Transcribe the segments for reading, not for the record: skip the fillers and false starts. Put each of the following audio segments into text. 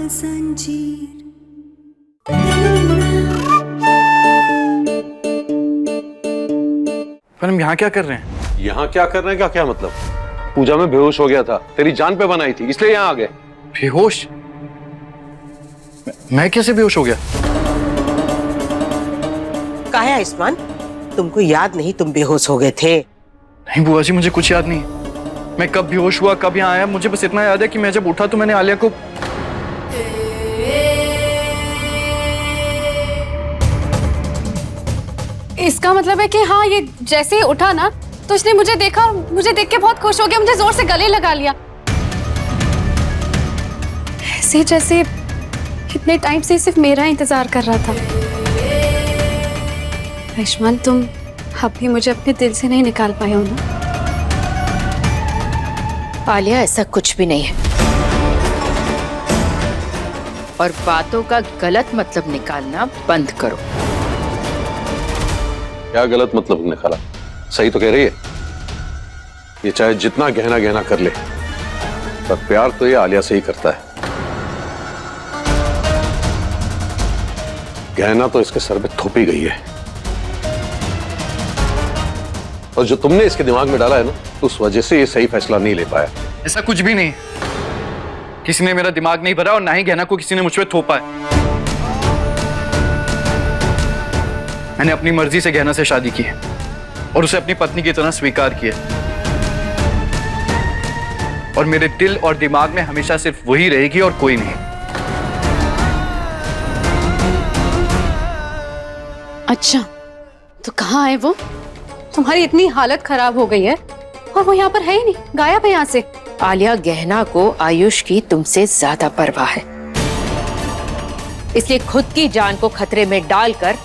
जंजीर। पर हम यहाँ क्या कर रहे हैं? यहाँ क्या कर रहे हैं का क्या मतलब? पूजा में बेहोश हो गया था, तेरी जान पे बनाई थी, इसलिए यहाँ आ गए। बेहोश? मैं कैसे बेहोश हो गया? कहा है आयुष्मान, तुमको याद नहीं तुम बेहोश हो गए थे? नहीं बुआ जी, मुझे कुछ याद नहीं। मैं कब बेहोश हुआ, कब यहाँ आया, मुझे बस इतना याद है कि मैं जब उठा तो मैंने आलिया को। इसका मतलब है कि हाँ, ये जैसे ही उठा ना तो इसने मुझे देखा और मुझे देख के बहुत खुश हो गया, मुझे जोर से गले लगा लिया, ऐसे जैसे इतने टाइम से सिर्फ मेरा इंतजार कर रहा था। आयुष्मान, तुम अब भी मुझे अपने दिल से नहीं निकाल पाए हो ना? आलिया, ऐसा कुछ भी नहीं है और बातों का गलत मतलब निकालना बंद करो। क्या गलत मतलब निकाला? सही तो कह रही है। ये चाहे जितना गहना गहना कर ले, पर प्यार तो ये आलिया से ही करता है। गहना तो इसके सर पे थोपी गई है, और जो तुमने इसके दिमाग में डाला है ना, उस वजह से ये सही फैसला नहीं ले पाया। ऐसा कुछ भी नहीं, किसी ने मेरा दिमाग नहीं भरा और ना ही गहना को किसी ने मुझ पे थोपा है। मैंने अपनी मर्जी से गहना से शादी की है और उसे अपनी पत्नी की तरह स्वीकार किया, और मेरे दिल और दिमाग में हमेशा सिर्फ वही रहेगी और कोई नहीं। अच्छा, तो कहाँ है वो? तुम्हारी इतनी हालत खराब हो गई है और वो यहाँ पर है ही नहीं, गायब है यहाँ से। आलिया, गहना को आयुष की तुमसे ज्यादा परवाह है, इसलिए खुद की जान को खतरे में डालकर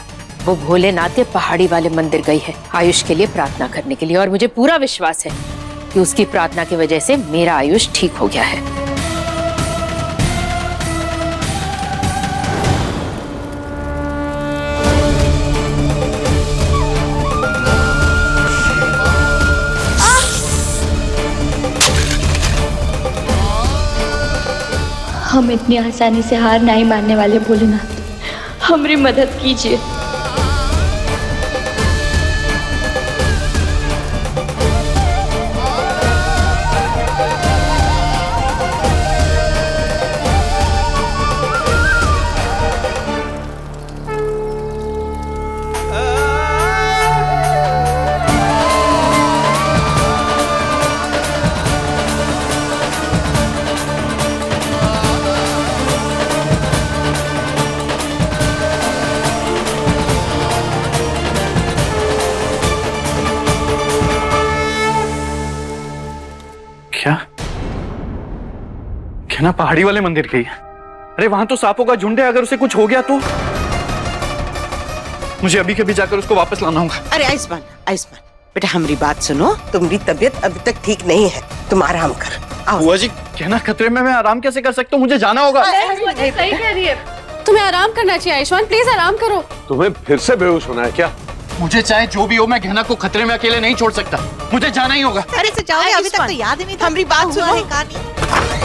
वो भोलेनाथ के पहाड़ी वाले मंदिर गई है आयुष के लिए प्रार्थना करने के लिए। और मुझे पूरा विश्वास है कि उसकी प्रार्थना की वजह से मेरा आयुष ठीक हो गया है। हम इतनी आसानी से हार नहीं मानने वाले भोलेनाथ, हमारी मदद कीजिए। क्या कहना पहाड़ी वाले मंदिर गई? अरे वहां तो सांपों का झुंड है, अगर उसे कुछ हो गया तो मुझे अभी कभी जाकर उसको वापस लाना होगा। अरे आयुष्मान, आयुष्मान बेटा, हमारी बात सुनो। तुम्हारी तबीयत अभी तक ठीक नहीं है, तुम आराम कर। बुआ जी, कहना खतरे में, मैं आराम कैसे कर सकता हूँ? मुझे जाना होगा। सही कह रही है, तुम्हें आराम करना चाहिए आयुष्मान, प्लीज आराम करो। तुम्हें फिर से बेहोश होना है क्या? मुझे चाहे जो भी हो, मैं गहना को खतरे में अकेले नहीं छोड़ सकता, मुझे जाना ही होगा। अरे से जाओ, अभी तक तो याद ही नहीं था। हमारी बात सुनो।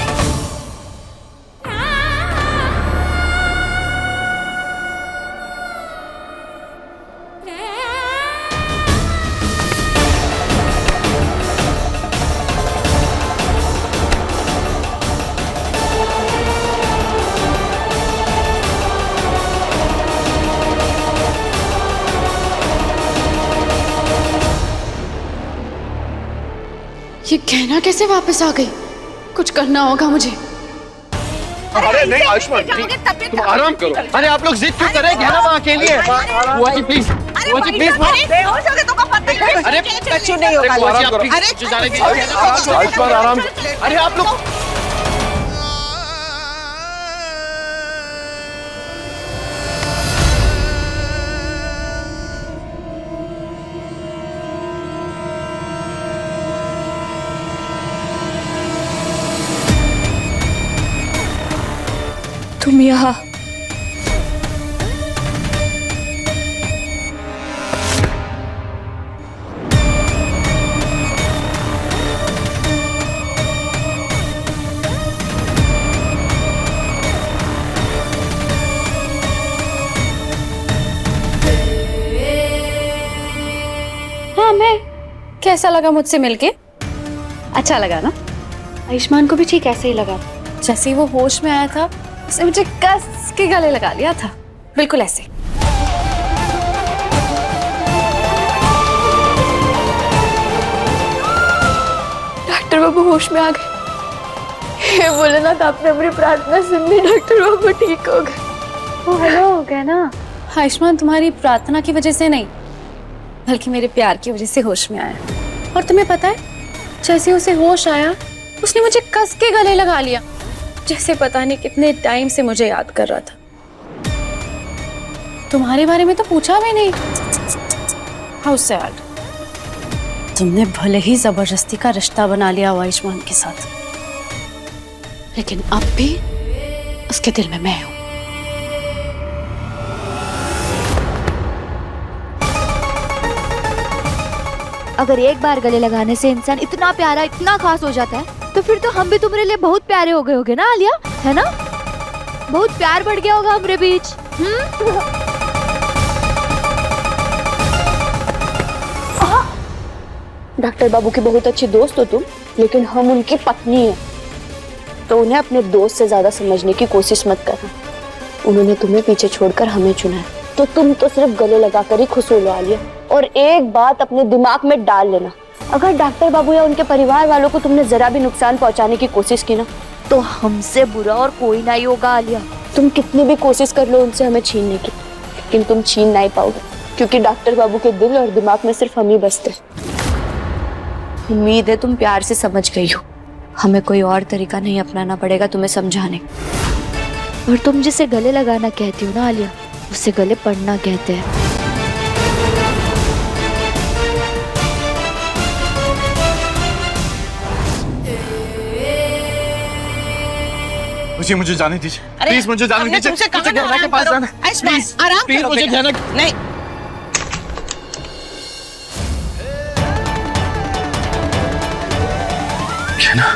ये गहना कैसे वापस आ गई? कुछ करना होगा मुझे। अरे नहीं आयुष्मान, तुम आराम करो। अरे आप लोग जिद क्यों कर रहे हैं? गहना वहाँ अकेली है। बुआ जी प्लीज, बुआ जी प्लीज। अरे बच्चों नहीं होगा। आयुष्मान आराम। अरे आप लोग तुम यहाँ कैसा लगा मुझसे मिलके? अच्छा लगा ना? आयुष्मान को भी ठीक ऐसे ही लगा। जैसे ही वो होश में आया था उसने मुझे कस के गले लगा लिया था, बिल्कुल ऐसे। डॉक्टर बाबू होश में आ गए। हे भोलेनाथ, आपने हमारी प्रार्थना सुन ली, डॉक्टर बाबू ठीक हो गए। वो हेलो हो गया ना। आयुष्मान तुम्हारी प्रार्थना की वजह से नहीं, बल्कि मेरे प्यार की वजह से होश में आया। और तुम्हें पता है, जैसे उसे होश आया उसने मुझे कस के गले लगा लिया, जैसे पता नहीं कितने टाइम से मुझे याद कर रहा था। तुम्हारे बारे में तो पूछा भी नहीं। How sad. तुमने भले ही जबरदस्ती का रिश्ता बना लिया आयुष्मान के साथ, लेकिन अब भी उसके दिल में मैं हूं। अगर एक बार गले लगाने से इंसान इतना प्यारा, इतना खास हो जाता है, तो फिर तो हम भी तुम्हारे लिए बहुत प्यारे हो गए होगे ना आलिया, है ना? बहुत प्यार बढ़ गया होगा हमारे बीच। डॉक्टर बाबू की बहुत अच्छी दोस्त हो तुम, लेकिन हम उनकी पत्नी हैं, तो उन्हें अपने दोस्त से ज्यादा समझने की कोशिश मत करना। उन्होंने तुम्हें पीछे छोड़कर हमें चुना है, तो तुम तो सिर्फ गले लगाकर ही खुश हो लो आलिया। और एक बात अपने दिमाग में डाल लेना, अगर डॉक्टर बाबू या उनके परिवार वालों को तुमने जरा भी नुकसान पहुंचाने की कोशिश की ना, तो हमसे बुरा और कोई नहीं होगा आलिया। तुम कितनी भी कोशिश कर लो उनसे हमें छीनने की, लेकिन तुम छीन नहीं पाओगे, क्योंकि डॉक्टर बाबू के दिल और दिमाग में सिर्फ हम ही बसते। उम्मीद है तुम प्यार से समझ गई हो। हमें कोई और तरीका नहीं अपनाना पड़ेगा तुम्हें समझाने। और तुम जिसे गले लगाना कहती हो ना आलिया, उसे गले पड़ना कहते हैं। मुझे जाने दीजिए, प्लीज मुझे जाने दीजिए। मुझे गहना के पास जाना है। प्लीज प्लीज मुझे गहना नहीं। गहना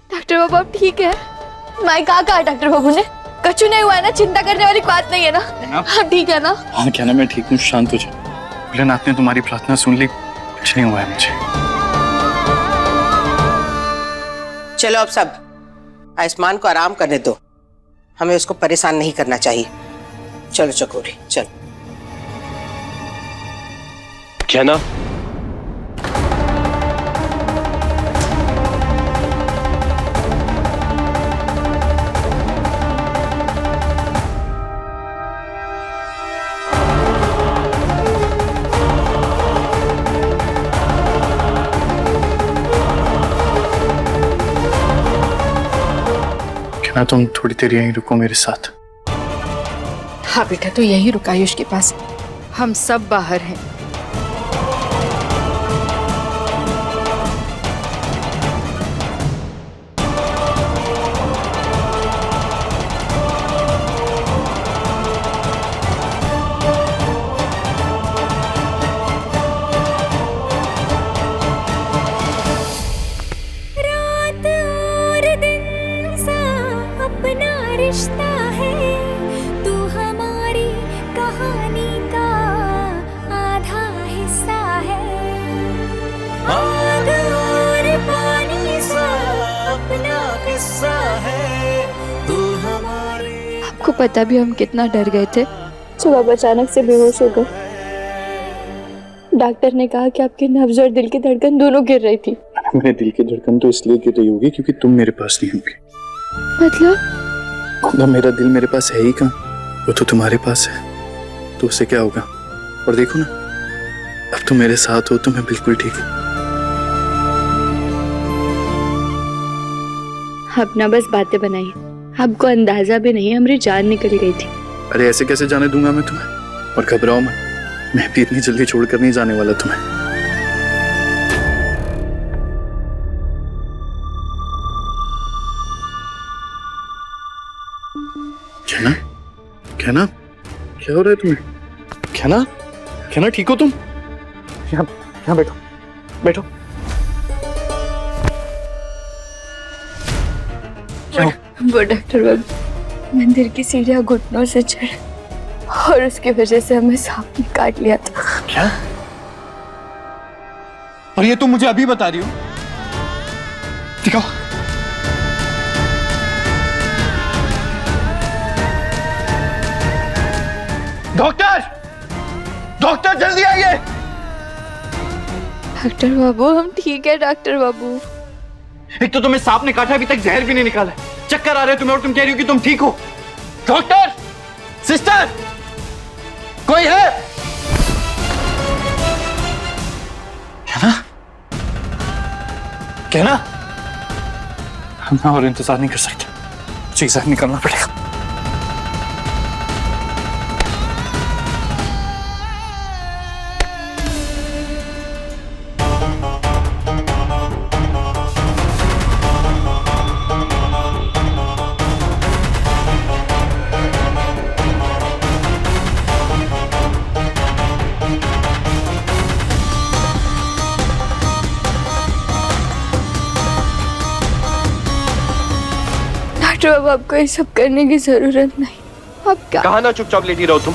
डॉक्टर बाबू आप ठीक है? मैं कहा डॉक्टर बाबू ने कछु नहीं हुआ है ना, चिंता करने वाली बात नहीं है ना? हाँ ठीक है ना? हाँ क्या ना, मैं ठीक हूँ, शांत हो जाओ। भोलेनाथ ने तुम्हारी प्रार्थना सुन ली, कुछ नहीं हुआ है मुझे। चलो अब सब आयुष्मान को आराम करने दो, हमें उसको परेशान नहीं करना चाहिए। चलो चकोरी चलो। क्या ना? क्या तुम थोड़ी देर यहीं रुको मेरे साथ? हाँ बेटा, तो यही रुक आयुष के पास, हम सब बाहर हैं। रिश्ता है तू हमारी कहानी का आधा हिस्सा है, आग और पानी सा अपना किस्सा है तू हमारी। आपको पता भी हम कितना डर गए थे जब आप अचानक से बेहोश हो गए। डॉक्टर ने कहा कि आपकी नब्ज और दिल की धड़कन दोनों गिर रही थी। मेरे दिल की धड़कन तो इसलिए गिर रही होगी क्योंकि तुम मेरे पास नहीं होगी। मतलब? खुदा, मेरा दिल मेरे पास है ही कहाँ, वो तो तुम्हारे पास है, तो उससे क्या होगा? और देखो ना, अब तुम मेरे साथ हो तो मैं बिल्कुल ठीक हूँ। अब ना बस बातें बनाइए, आपको अंदाजा भी नहीं, हमारी जान निकल गई थी। अरे ऐसे कैसे जाने दूंगा मैं तुम्हें? और घबराओ मत, मैं भी इतनी जल्दी छोड़कर नहीं जाने वाला तुम्हें। कहना, कहना, क्या हो रहा है तुम्हें? कहना, कहना ठीक हो तुम? यहाँ बैठो, बैठो। वो डॉक्टर बाबू मंदिर की सीढ़ियां घुटनों से चढ़े और उसकी वजह से हमें सांप ने काट लिया था। क्या? और ये तुम मुझे अभी बता रही हो? दिखाओ। डॉक्टर, डॉक्टर जल्दी आइए। डॉक्टर बाबू हम ठीक है डॉक्टर बाबू। एक तो तुम्हें सांप ने काटा, अभी तक जहर भी नहीं निकाला है, चक्कर आ रहे हैं तुम्हें और तुम कह रही हो कि तुम ठीक हो। डॉक्टर, सिस्टर, कोई है? कहना, कहना, हम और इंतजार नहीं कर सकते, मुझे जहर निकालना पड़ेगा। डॉक्टर बाबू आपको ये सब करने की जरूरत नहीं। आप क्या कहा ना चुपचाप लेटी रहो तुम।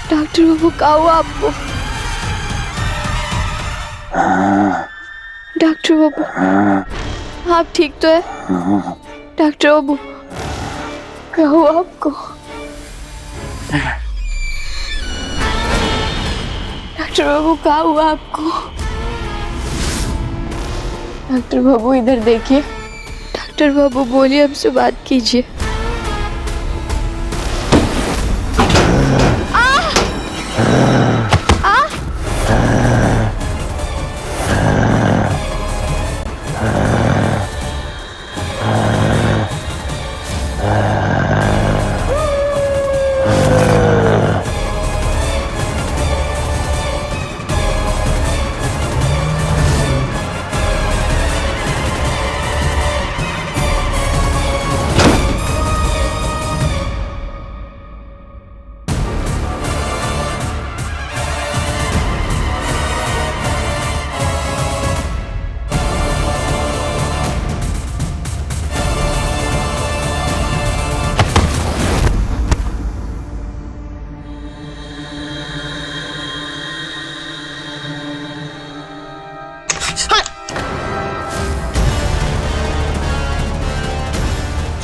डॉक्टर बाबू क्या हुआ आपको? डॉक्टर बाबू आप ठीक तो है? डॉक्टर बाबू क्या हुआ आपको? डॉक्टर बाबू क्या हुआ आपको? डॉक्टर बाबू इधर देखिए। डॉक्टर बाबू बोलिए, हमसे बात कीजिए।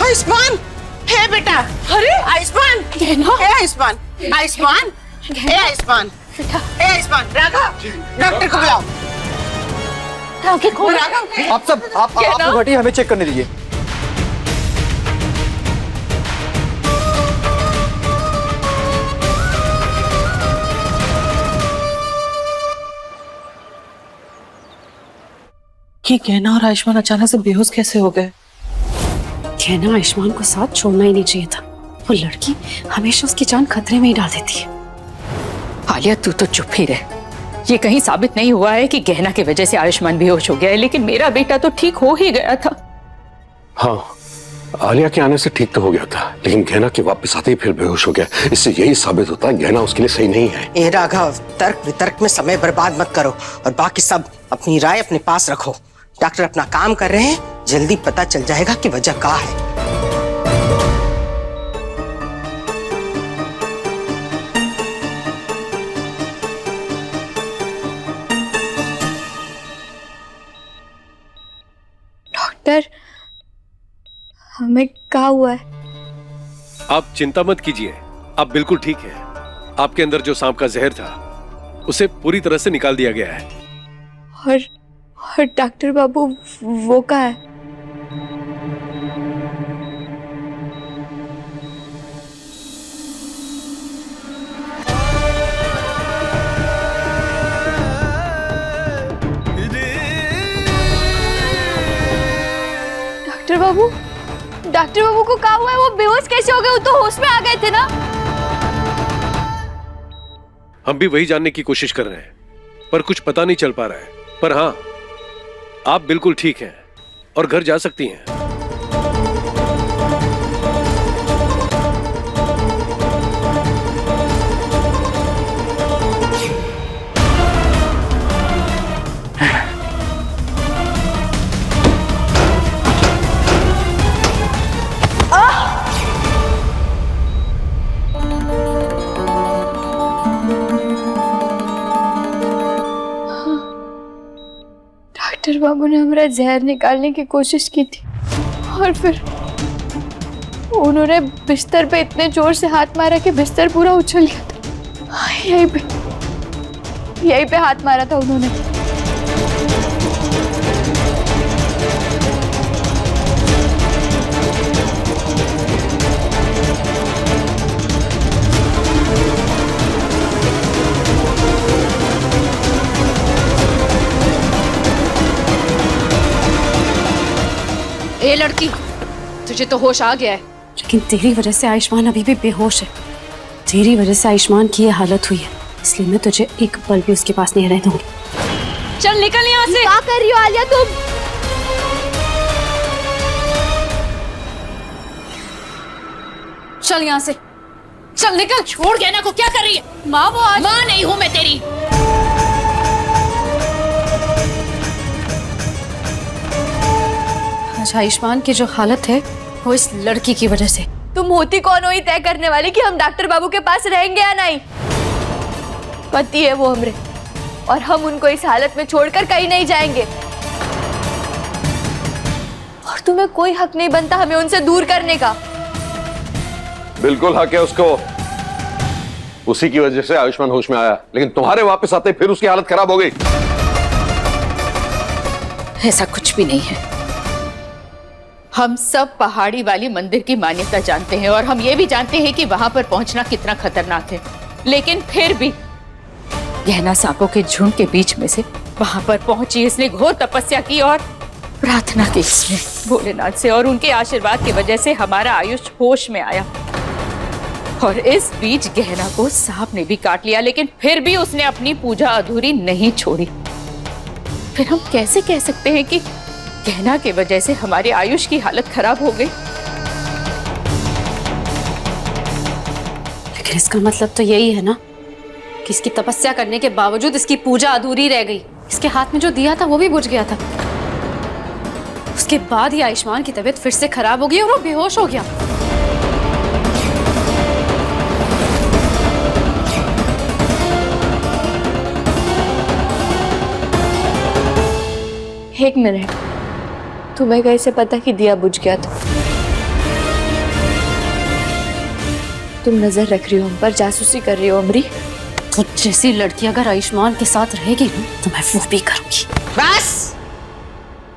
आयुष्मान, हे बेटा। अरे आयुष्मान, हे आयुष्मान, आयुष्मान, हे आयुष्मान, हे आयुष्मान। राघव, डॉक्टर को बुलाओ। राघव, आप सब आप लोग हटिए, हमें चेक करने दीजिए। ये कहना और आयुष्मान अचानक से बेहोश कैसे हो गए? कहना आयुष्मान को साथ छोड़ना ही नहीं चाहिए था। वो लड़की हमेशा उसकी जान खतरे में ही डाल देती है। आलिया तू तो चुप ही रह। ये कहीं साबित नहीं हुआ है कि गहना की वजह से आयुष्मान बेहोश हो गया है, लेकिन मेरा बेटा तो ठीक हो ही गया था। हाँ, आलिया के आने से ठीक तो हो गया था, लेकिन गहना के वापस आते ही फिर बेहोश हो गया। इससे यही साबित होता है गहना उसके लिए सही नहीं है। ए राघव, तर्क वितर्क में समय बर्बाद मत करो और बाकी सब अपनी राय अपने पास रखो। डॉक्टर अपना काम कर रहे हैं, जल्दी पता चल जाएगा कि वजह क्या है। डॉक्टर, हमें क्या हुआ है? आप चिंता मत कीजिए, आप बिल्कुल ठीक हैं। आपके अंदर जो सांप का जहर था उसे पूरी तरह से निकाल दिया गया है। और डॉक्टर बाबू वो क्या है? डॉक्टर बाबू को क्या हुआ है? वो बेहोश कैसे हो गए? वो तो होश में आ गए थे ना। हम भी वही जानने की कोशिश कर रहे हैं, पर कुछ पता नहीं चल पा रहा है। पर हाँ, आप बिल्कुल ठीक हैं और घर जा सकती हैं। डॉक्टर बाबू ने हमारा जहर निकालने की कोशिश की थी और फिर उन्होंने बिस्तर पे इतने जोर से हाथ मारा कि बिस्तर पूरा उछल गया था। यहीं पे हाथ मारा था उन्होंने। ए लड़की, तुझे तो होश आ गया है, लेकिन तेरी वजह से आयुष्मान अभी भी बेहोश है। तेरी वजह से आयुष्मान की ये हालत हुई है, इसलिए मैं तुझे एक पल भी उसके पास नहीं रहने दूंगी। चल निकल यहाँ से। क्या कर रही हो आलिया तुम? चल यहाँ से, चल निकल। छोड़ गहना को, क्या कर रही है? माँ वो आज माँ नहीं हूँ मैं तेरी। आज आयुष्मान की जो हालत है वो इस लड़की की वजह से। तुम होती कौन हो ही तय करने वाली कि हम डॉक्टर बाबू के पास रहेंगे या नहीं? पति है वो हमरे, और हम उनको इस हालत में छोड़कर कहीं नहीं जाएंगे। और तुम्हें कोई हक नहीं बनता हमें उनसे दूर करने का। बिल्कुल हक है उसको। उसी की वजह से आयुष्मान होश में आया, लेकिन तुम्हारे वापस आते फिर उसकी हालत खराब हो गई। ऐसा कुछ भी नहीं है। हम सब पहाड़ी वाली मंदिर की मान्यता जानते हैं और हम ये भी जानते हैं कि वहां पर पहुंचना कितना खतरनाक है, लेकिन फिर भी गहना सांपों के झुंड के बीच में से वहां पर पहुंची। इसने घोर तपस्या की और प्रार्थना की इसने भोलेनाथ से, और उनके आशीर्वाद की वजह से हमारा आयुष होश में आया। और इस बीच गहना को सांप ने भी काट लिया, लेकिन फिर भी उसने अपनी पूजा अधूरी नहीं छोड़ी। फिर हम कैसे कह सकते हैं कि गहना की वजह से हमारे आयुष की हालत खराब हो गई? लेकिन इसका मतलब तो यही है ना कि इसकी तपस्या करने के बावजूद इसकी पूजा अधूरी रह गई। इसके हाथ में जो दिया था वो भी बुझ गया था। उसके बाद ही आयुष्मान की तबीयत फिर से खराब हो गई और वो बेहोश हो गया। एक मिनट, तुम्हें कैसे पता कि दिया बुझ गया था? तुम नजर रख रही हो हम पर, जासूसी कर रही हो अमरी। तो जैसी लड़की अगर आयुष्मान के साथ रहेगी ना तो मैं वो भी करूंगी। बस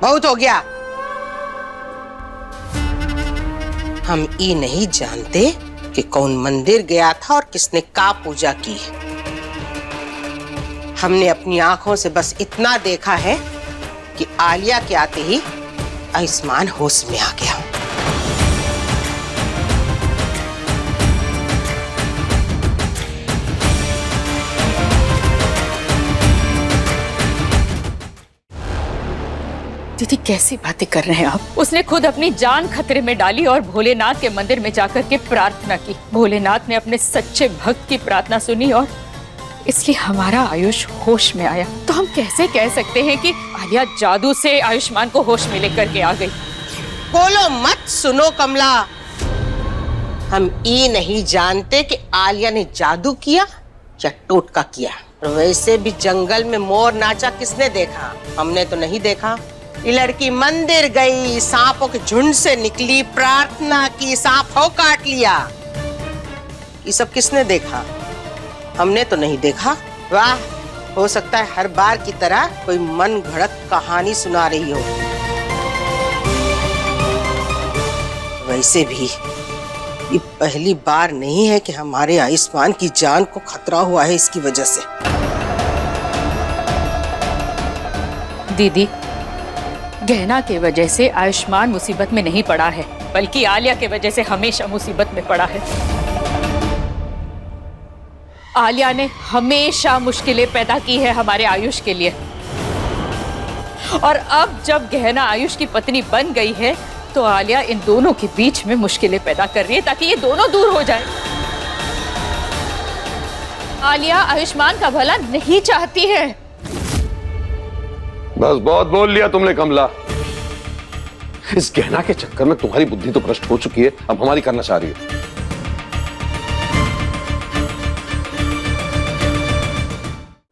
बहुत हो गया। हम ये नहीं जानते कि कौन मंदिर गया था और किसने का पूजा की। हमने अपनी आंखों से बस इतना देखा है कि आलिया के आते ही आयुष्मान होश में आ गया। दीदी कैसी बातें कर रहे हैं आप? उसने खुद अपनी जान खतरे में डाली और भोलेनाथ के मंदिर में जाकर के प्रार्थना की। भोलेनाथ ने अपने सच्चे भक्त की प्रार्थना सुनी और इसलिए हमारा आयुष होश में आया। तो हम कैसे कह सकते हैं कि आलिया जादू से आयुष्मान को होश में लेकर के आ गई? बोलो मत, सुनो कमला, हम ये नहीं जानते कि आलिया ने जादू किया या टोटका किया। और वैसे भी जंगल में मोर नाचा किसने देखा? हमने तो नहीं देखा। ये लड़की मंदिर गई, सांपों के झुंड से निकली, प्रार्थना की, सांप हो काट लिया। ये सब किसने देखा? हमने तो नहीं देखा। वाह, हो सकता है हर बार की तरह कोई मन घड़त कहानी सुना रही हो। वैसे भी ये पहली बार नहीं है कि हमारे आयुष्मान की जान को खतरा हुआ है इसकी वजह से। दीदी, गहना के वजह से आयुष्मान मुसीबत में नहीं पड़ा है, बल्कि आलिया के वजह से हमेशा मुसीबत में पड़ा है। आलिया ने हमेशा मुश्किलें पैदा की है हमारे आयुष के लिए, और अब जब गहना आयुष की पत्नी बन गई है तो आलिया इन दोनों के बीच में मुश्किलें पैदा कर रही है ताकि ये दोनों दूर हो जाए। आलिया आयुष्मान का भला नहीं चाहती है। बस बहुत बोल लिया तुमने कमला। इस गहना के चक्कर में तुम्हारी बुद्धि तो भ्रष्ट हो चुकी है, अब हमारी करना चाह रही है।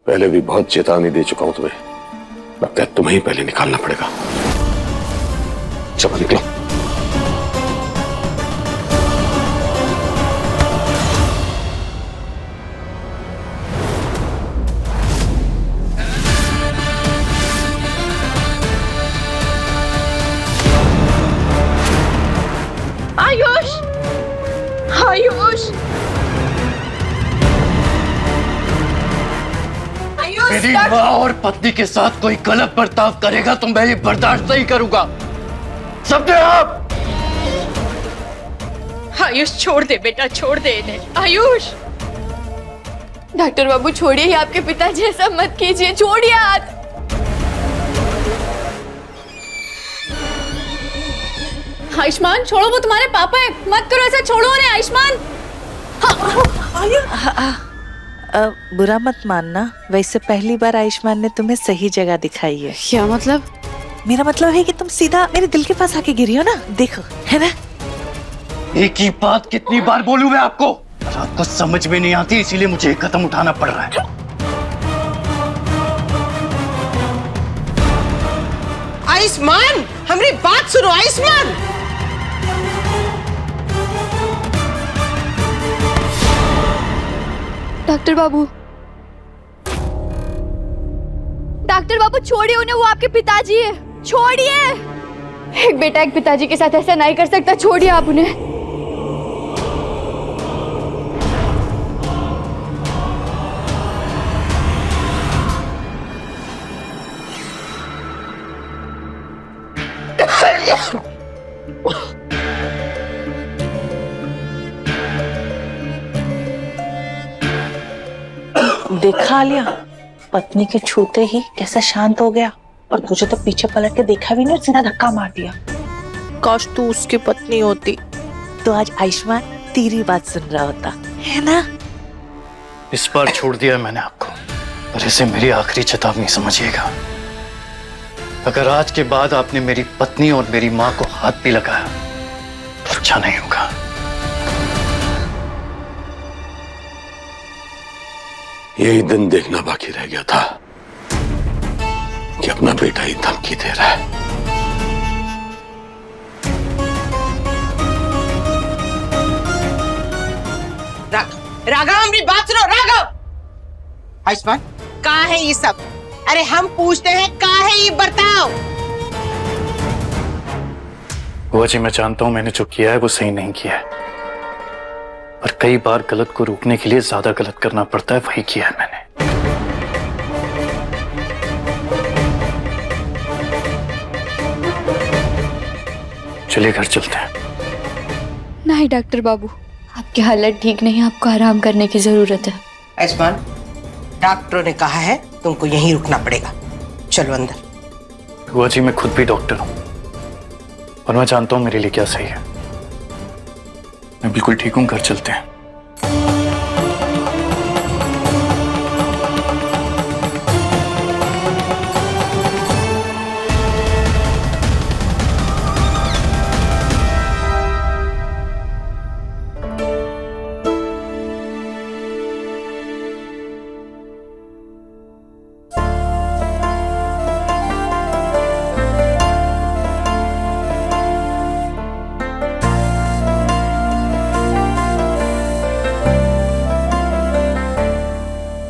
पहले भी बहुत चेतावनी दे चुका हूं तुम्हें, लगता है तुम्हें ही पहले निकालना पड़ेगा। चलो निकलो। आयुष, आयुष, मेरी माँ और पत्नी के साथ कोई गलत बर्ताव करेगा तो मैं ये बर्दाश्त नहीं करूंगा। समझे आप? आयुष छोड़ दे बेटा, छोड़ दे इन्हें। आयुष, डॉक्टर बाबू छोड़िए, आपके पिताजी ऐसा मत कीजिए, छोड़िए हाथ। आयुष्मान छोड़ो, वो तुम्हारे पापा है, मत करो ऐसा, छोड़ो उन्हें। आयुष्मान, बुरा मत मानना, वैसे पहली बार आयुष्मान ने तुम्हें सही जगह दिखाई है। क्या मतलब? मेरा मतलब है कि तुम सीधा मेरे दिल के पास आके गिरी हो ना, देखो, है ना? एक ही बात कितनी बार बोलूं मैं आपको? आपको समझ में नहीं आती, इसीलिए मुझे एक कदम उठाना पड़ रहा है। आयुष्मान, हमारी बात सुनो आयुष्मान। डॉक्टर बाबू, डॉक्टर बाबू छोड़िए उन्हें, वो आपके पिताजी है, छोड़िए। एक बेटा एक पिताजी के साथ ऐसा नहीं कर सकता, छोड़िए आप उन्हें। देखा आलिया, पत्नी के छूते ही कैसा शांत हो गया, और तुझे तो पीछे पलट के देखा भी नहीं, सीधा धक्का मार दिया। काश तू उसकी पत्नी होती तो आज आयुष्मान तेरी बात सुन रहा होता, है ना? इस बार छोड़ दिया मैंने आपको, पर इसे मेरी आखिरी चेतावनी समझिएगा। अगर आज के बाद आपने मेरी पत्नी और मेरी माँ को हाथ भी लगाया तो अच्छा नहीं होगा। यही दिन देखना बाकी रह गया था कि अपना बेटा ही धमकी दे रहा है। राघव, हमारी बात सुनो राघव। आयुष्मान, कहाँ है ये सब? अरे हम पूछते हैं, कहाँ है ये बर्ताव? बुआ जी, मैं जानता हूं मैंने जो किया है वो सही नहीं किया है, पर कई बार गलत को रोकने के लिए ज्यादा गलत करना पड़ता है, वही किया है मैंने। चलिए घर चलते हैं। नहीं डॉक्टर बाबू, आपकी हालत ठीक नहीं है, आपको आराम करने की जरूरत है। आयुष्मान, डॉक्टरों ने कहा है तुमको यहीं रुकना पड़ेगा, चलो अंदर। बुआ जी, मैं खुद भी डॉक्टर हूं और मैं जानता हूं मेरे लिए क्या सही है। मैं बिल्कुल ठीक हूं, घर चलते हैं।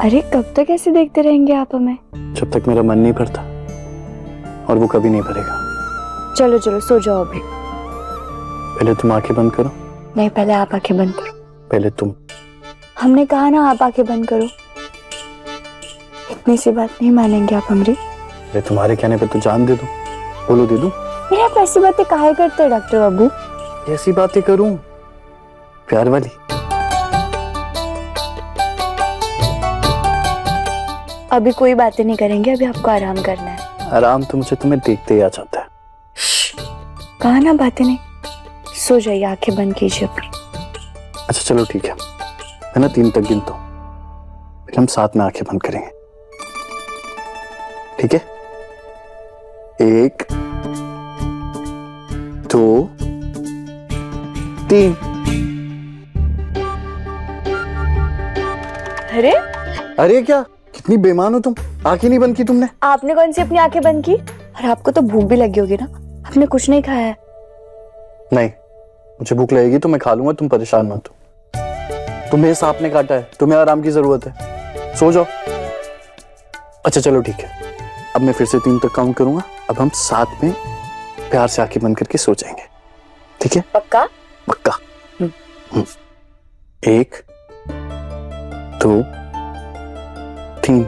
अरे कब तक ऐसे देखते रहेंगे आप हमें? जब तक मेरा मन नहीं भरता, और वो कभी नहीं भरेगा। चलो चलो सो जाओ अभी। पहले तुम आंखें बंद करो। नहीं, पहले आप आंखें बंद करो। पहले तुम। हमने कहा ना आप आंखें बंद करो। इतनी सी बात नहीं मानेंगे आप हमारी? अरे तुम्हारे कहने पे तो जान दे दूं। बोलो दे दूं? फिर आप ऐसी बातें काहे करते हैं डॉक्टर बाबू? ऐसी बातें करूं? प्यार वाली। अभी कोई बातें नहीं करेंगे, अभी आपको आराम करना है। आराम तो मुझे तुम्हें देखते ही आ जाता है। कहा ना बातें नहीं। सो जाइए, आंखें बंद कीजिए अपनी। अच्छा चलो ठीक है, मैं ना 3 तक गिनता हूं, फिर हम साथ में आंखें बंद करेंगे, ठीक है? 1 2 3। अरे अरे क्या, कितनी बेईमान हो तुम, आंखें नहीं बंद की तुमने? आपने कौन सी अपनी आंखें बंद की? और आपको तो भूख भी लगी होगी ना, आपने कुछ नहीं खाया है। नहीं, मुझे भूख लगेगी तो मैं खा लूंगा, तुम परेशान मत हो। तुम्हें सांप ने काटा है, तुम्हें आराम की जरूरत है, सो जाओ। अच्छा चलो ठीक है, अब मैं फिर से 3 तक काउंट करूंगा, अब हम साथ में प्यार से आंखें बंद करके सो जाएंगे, ठीक है? पक्का? पक्का। 1 2 3।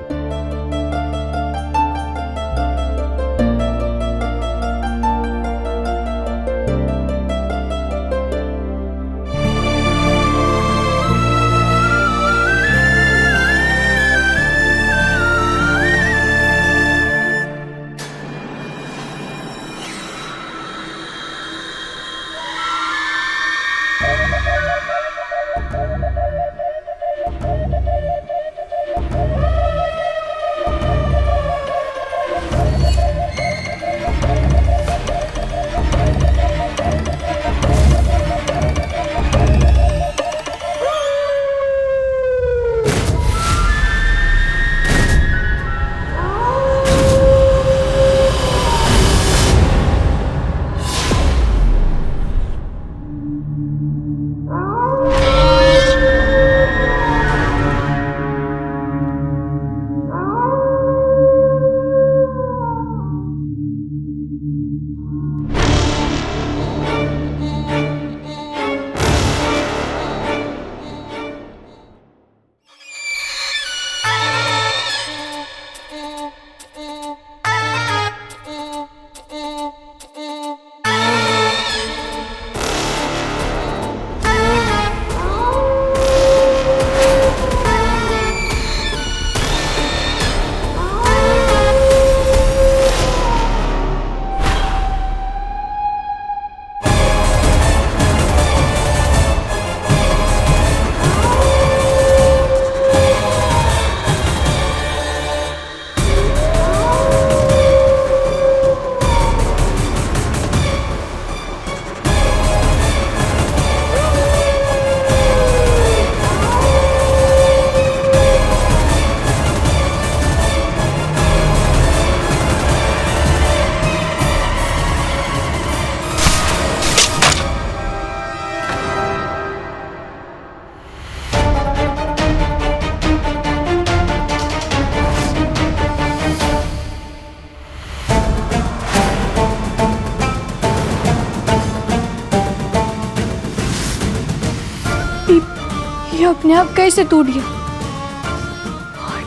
ये अपने आप कैसे टूट गया?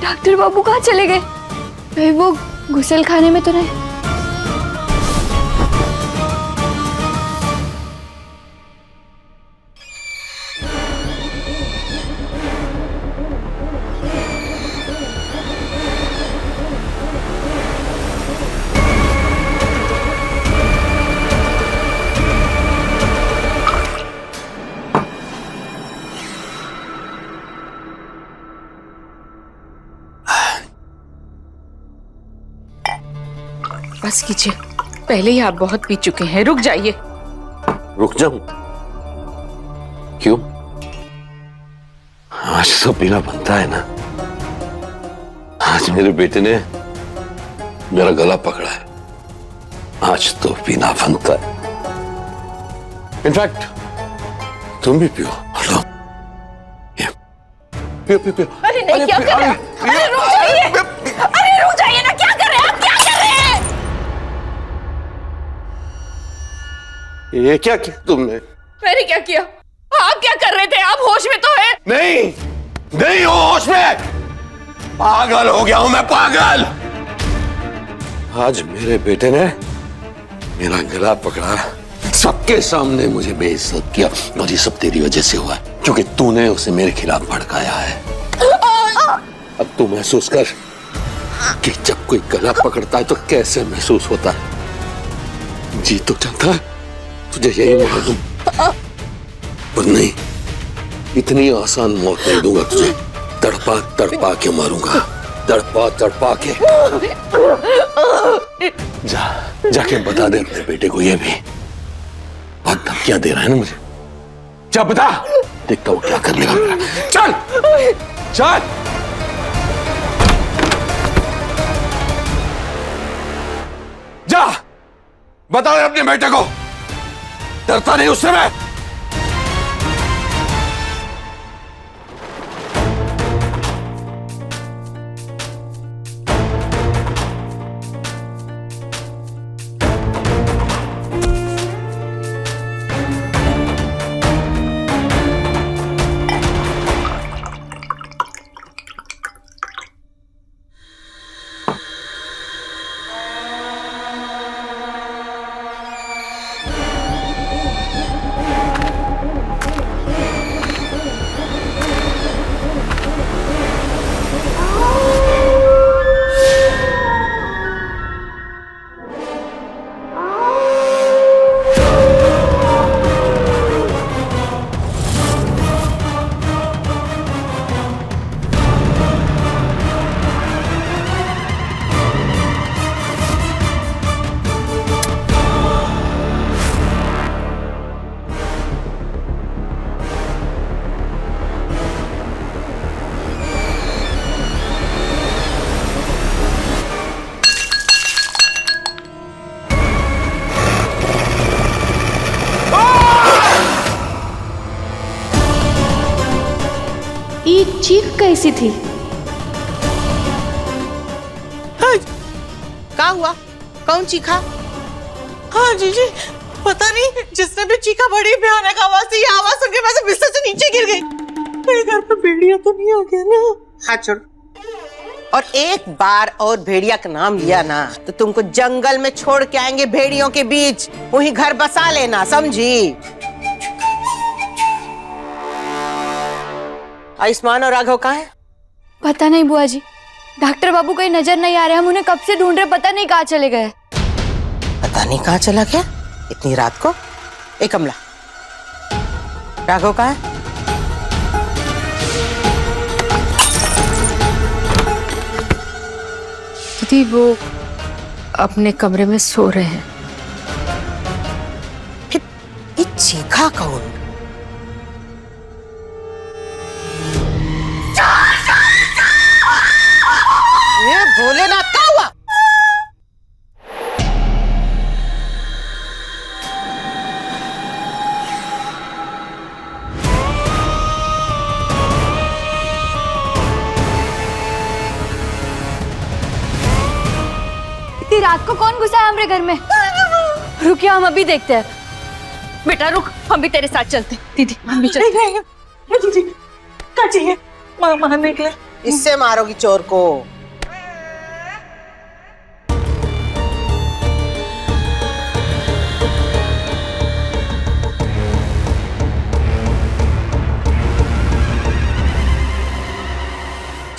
डॉक्टर बाबू कहाँ चले गए? कहीं वो गुसल खाने में तो नहीं? बस कीजिए, पहले ही आप बहुत पी चुके हैं, रुक जाइए। रुक जाऊं? क्यों? आज तो पीना बनता है ना। आज मेरे बेटे ने मेरा गला पकड़ा है, आज तो पीना बनता है। इनफैक्ट तुम भी पियो, लो, पियो पियो पियो। अरे नहीं ये क्या कर रहे हैं? अरे रुक जाइए, अरे रुक जाइए ना, क्या कर रहे हैं आप, क्या कर रहे हैं? ये क्या किया तुमने? मैंने क्या किया? आप क्या कर रहे थे? आप होश में तो है? नहीं, नहीं होश में। पागल हो गया हूं मैं, पागल। आज मेरे बेटे ने मेरा गला पकड़ा, सबके सामने मुझे बेइज्जत किया, और ये सब तेरी वजह से हुआ है, क्योंकि तूने उसे मेरे खिलाफ भड़काया है। अब तू महसूस कर कि जब कोई गला पकड़ता है तो कैसे महसूस होता है। जी तो चाहता है तुझे यही मार दूं, पर नहीं, इतनी आसान मौत नहीं दूंगा तुझे। तड़पा तड़पा के मारूंगा, तड़पा तड़पा के। जाके बता दे अपने बेटे को ये भी। बहुत धमकियां दे रहा है ना मुझे। जा बता, देखता हूं क्या कर लेगा मेरा। चल चल। जा बता दे अपने बेटे को, डरता नहीं उससे मैं। ये चीख कैसी थी? क्या हुआ? कौन चीखा? हाँ जीजी, पता नहीं, जिसने भी चीखा बड़ी भयानक आवाज थी। ये आवाज सुन के मैं बिस्तर से नीचे गिर गई। मेरे घर पे भेड़िया तो नहीं आ गया ना? हाँ छोड़। और एक बार और भेड़िया का नाम लिया ना तो तुमको जंगल में छोड़ के आएंगे, भेड़ियों के बीच। वहीं घर बसा लेना, समझी? आयुष्मान और राघव कहाँ है? पता नहीं बुआ जी, डॉक्टर बाबू कहीं नजर नहीं आ रहे। हम उन्हें कब से ढूंढ रहे, पता नहीं कहाँ चले गए। पता नहीं कहाँ चला गया इतनी रात को। ए कमला, राघव कहाँ है? दीदी वो अपने कमरे में सो रहे हैं। फिर ये चीखा कौन? ये भोलेनाथ, क्या हुआ? इतनी रात को कौन घुसा है हमारे घर में? रुकिए, हम अभी देखते हैं। बेटा रुक, हम भी तेरे साथ चलते। दीदी हम भी चलते। दीदी क्या चाहिए? मां निकले। इससे मारोगी चोर को?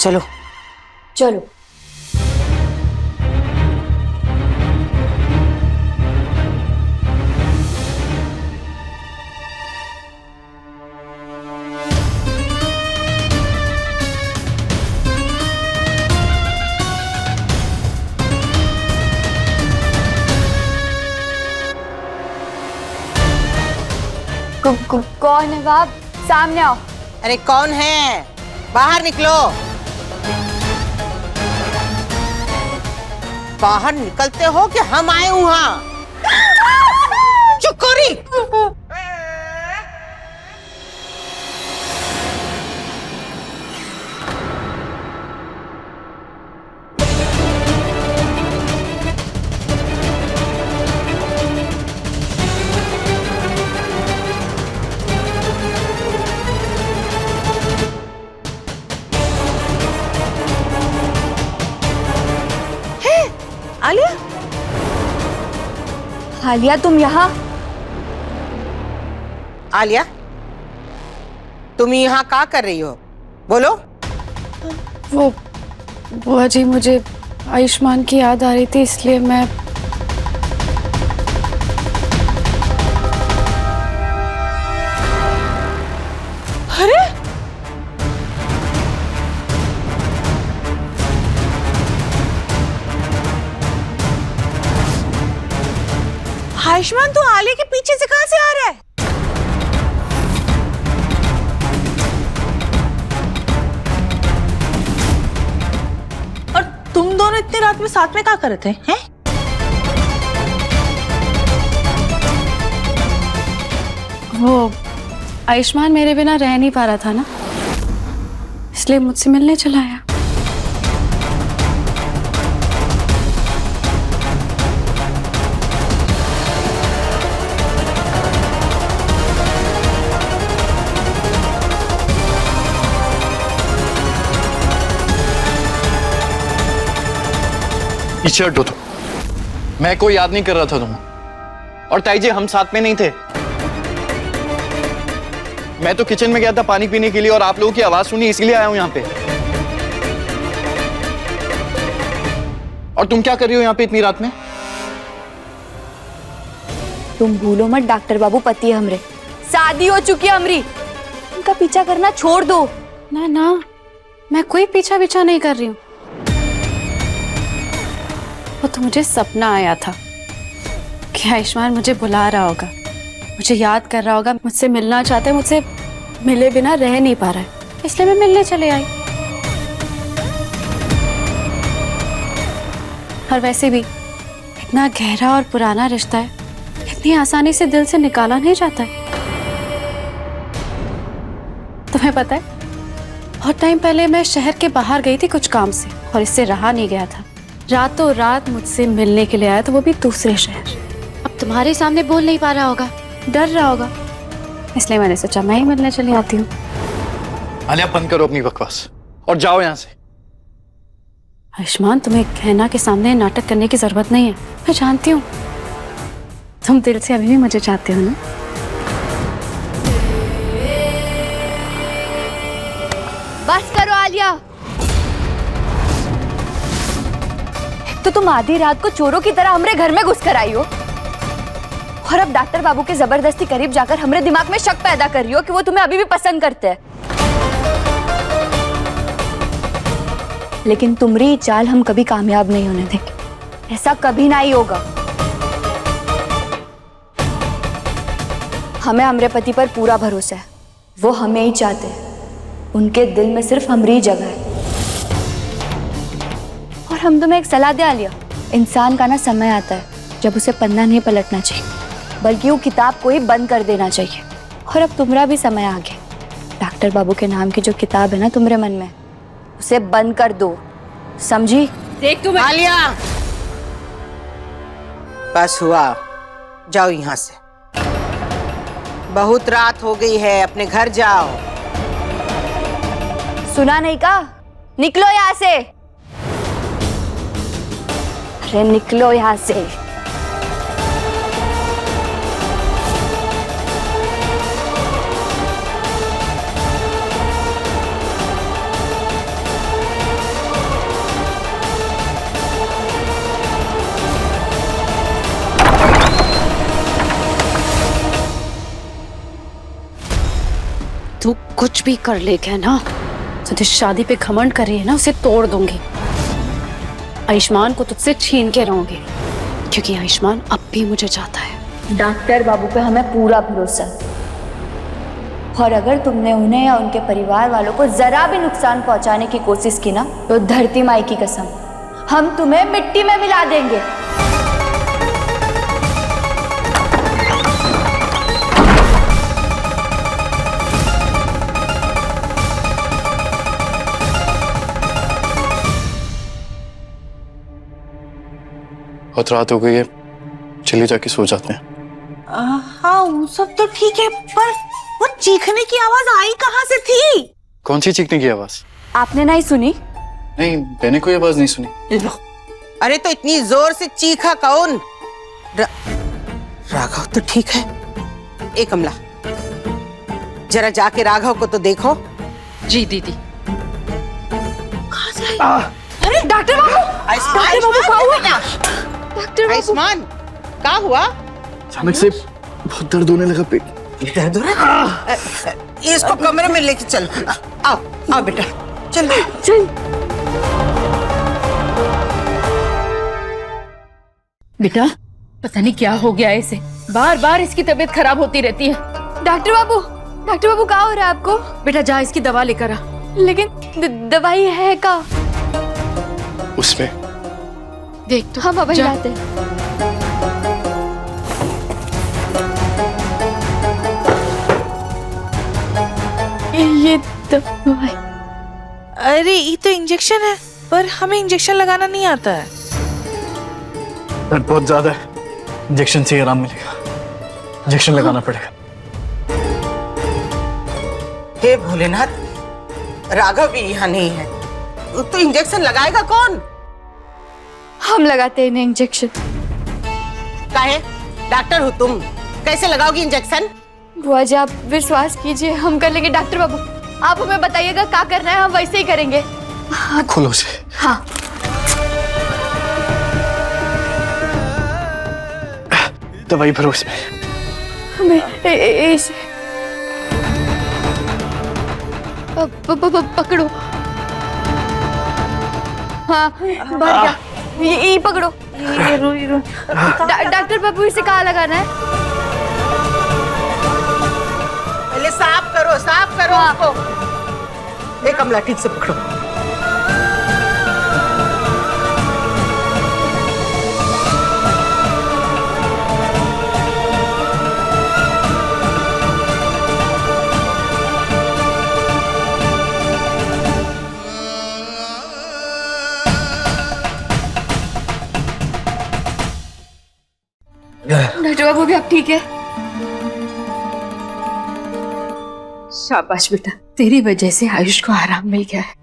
चलो चलो। कौन है बाप? सामने आओ। अरे कौन है? बाहर निकलो। बाहर निकलते हो कि हम आए वहां? चुप करी। आलिया तुम यहाँ? आलिया, तुम यहाँ क्या कर रही हो? बोलो। वो बुआ जी, मुझे आयुष्मान की याद आ रही थी, इसलिए मैं अरे आयुष्मान, तू आलिया के पीछे से कहां से आ रहा है? और तुम दोनों इतनी रात में साथ में क्या कर रहे थे हैं? वो आयुष्मान मेरे बिना रह नहीं पा रहा था ना, इसलिए मुझसे मिलने चला आया। पीछे हटो तुम। मैं कोई याद नहीं कर रहा था तुम्हें। और ताई जी, हम साथ में नहीं थे। मैं तो किचन में गया था पानी पीने के लिए और आप लोगों की आवाज सुनी, इसीलिए आया हूं यहाँ पे। और तुम क्या कर रही हो यहाँ पे इतनी रात में? तुम भूलो मत, डॉक्टर बाबू पति है हमरे, शादी हो चुकी है हमरी, उनका पीछा करना छोड़ दो। ना ना, मैं कोई पीछा पीछा नहीं कर रही हूँ। वो तो मुझे सपना आया था कि आयुष्मान मुझे बुला रहा होगा, मुझे याद कर रहा होगा, मुझसे मिलना चाहता है, मुझसे मिले बिना रह नहीं पा रहा है, इसलिए मैं मिलने चले आई। और वैसे भी इतना गहरा और पुराना रिश्ता है, इतनी आसानी से दिल से निकाला नहीं जाता है। तुम्हें पता है, बहुत टाइम पहले मैं शहर के बाहर गई थी कुछ काम से, और इससे रहा नहीं गया था। रातों रात मुझसे मिलने के लिए आया था, वो भी दूसरे शहर। अब तुम्हारे सामने बोल नहीं पा रहा होगा, डर रहा होगा, इसलिए मैंने सोचा मैं ही मिलने चली आती हूँ। आलिया, बंद करो अपनी बकवास और जाओ यहाँ से। आयुष्मान, तुम्हें कहना के सामने नाटक करने की जरूरत नहीं है। मैं जानती हूँ तुम दिल से अभी भी मुझे चाहते हो ना। बस करो आलिया। तो तुम आधी रात को चोरों की तरह हमरे घर में घुस कर आई हो, और अब डॉक्टर बाबू के जबरदस्ती करीब जाकर हमरे दिमाग में शक पैदा कर रही हो कि वो तुम्हें अभी भी पसंद करते हैं। लेकिन तुम्हारी चाल हम कभी कामयाब नहीं होने देंगे, ऐसा कभी नहीं होगा। हमें हमरे पति पर पूरा भरोसा है, वो हमें ही चाहते हैं, उनके दिल में सिर्फ हमारी जगह है। और हम तुम्हें एक सलाह दे आलिया, इंसान का ना समय आता है जब उसे पन्ना नहीं पलटना चाहिए, बल्कि वो किताब को ही बंद कर देना चाहिए। और अब तुम्हारा भी समय आ गया। डॉक्टर बाबू के नाम की जो किताब है ना तुम्हारे मन में, उसे बंद कर दो, समझी? देख तुम आलिया, बस हुआ, जाओ यहाँ से। बहुत रात हो गई है, अपने घर जाओ। सुना नहीं का? निकलो यहाँ से। अरे निकलो यहाँ से। तू कुछ भी कर लेगा ना, तो जिस शादी पे घमंड कर रही है ना, उसे तोड़ दूंगी। आयुष्मान को तुझसे छीन के रहूंगी, क्योंकि आयुष्मान अब भी मुझे चाहता है। डॉक्टर बाबू पे हमें पूरा भरोसा है, और अगर तुमने उन्हें या उनके परिवार वालों को जरा भी नुकसान पहुंचाने की कोशिश की ना, तो धरती माई की कसम, हम तुम्हें मिट्टी में मिला देंगे। बहुत रात हो गई है, चलिए जाके सो जाते हैं। हाँ, वो सब तो ठीक है, पर वो चीखने की आवाज आई कहाँ से थी? कौन सी चीखने की आवाज? आपने नहीं सुनी? नहीं, मैंने कोई आवाज नहीं सुनी। अरे तो इतनी जोर से चीखा कौन? राघव तो ठीक है। ए कमला, जरा जाके राघव को तो देखो। जी दीदी। अरे डॉक्टर बाबू, आयुष्मान, क्या हुआ? डॉक्टर आयुष्मान, क्या हुआ? अचानक से बहुत दर्द होने लगा, पेट दर्द हो रहा है? इसको कमरे में लेके चल। आओ आओ बेटा, चल चल। बेटा पता नहीं क्या हो गया इसे, बार बार इसकी तबीयत खराब होती रहती है। डॉक्टर बाबू क्या हो रहा है आपको? बेटा जा इसकी दवा लेकर आ। लेकिन दवाई है का? उसमें देख तो हम अभी लाते हैं। ये दवाई। अरे ये तो इंजेक्शन है, पर हमें इंजेक्शन लगाना नहीं आता है। दर्द बहुत ज्यादा है, इंजेक्शन से ही आराम मिलेगा, इंजेक्शन लगाना पड़ेगा। हे भोलेनाथ, राघव भी यहाँ नहीं है, तो इंजेक्शन लगाएगा कौन? हम लगाते हैं इन्हें इंजेक्शन। काहे? डॉक्टर हो तुम, कैसे लगाओगी इंजेक्शन? बुआ जी आप विश्वास कीजिए, हम कर लेंगे। डॉक्टर बाबू आप हमें बताइएगा क्या करना है, हम वैसे ही करेंगे। खोलो उसे। हाँ। दवाई भरो इसमें। हमें इसे पकड़ो। हाँ भर गया। ये पकड़ो। डॉक्टर बाबू इसे कहाँ लगाना है? पहले साफ करो उसको। एक कमला ठीक से पकड़ो। डॉक्टर बाबू भी आप ठीक है? शाबाश बेटा, तेरी वजह से आयुष को आराम मिल गया है।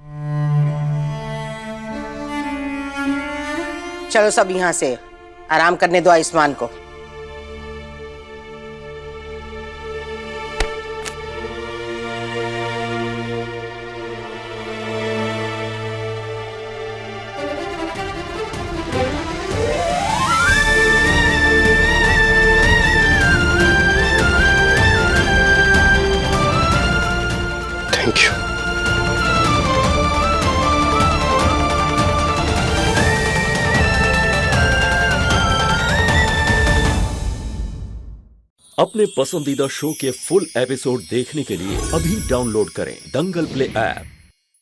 चलो सब यहाँ से, आराम करने दो आयुष्मान को। Thank you. अपने पसंदीदा शो के फुल एपिसोड देखने के लिए अभी डाउनलोड करें दंगल प्ले ऐप।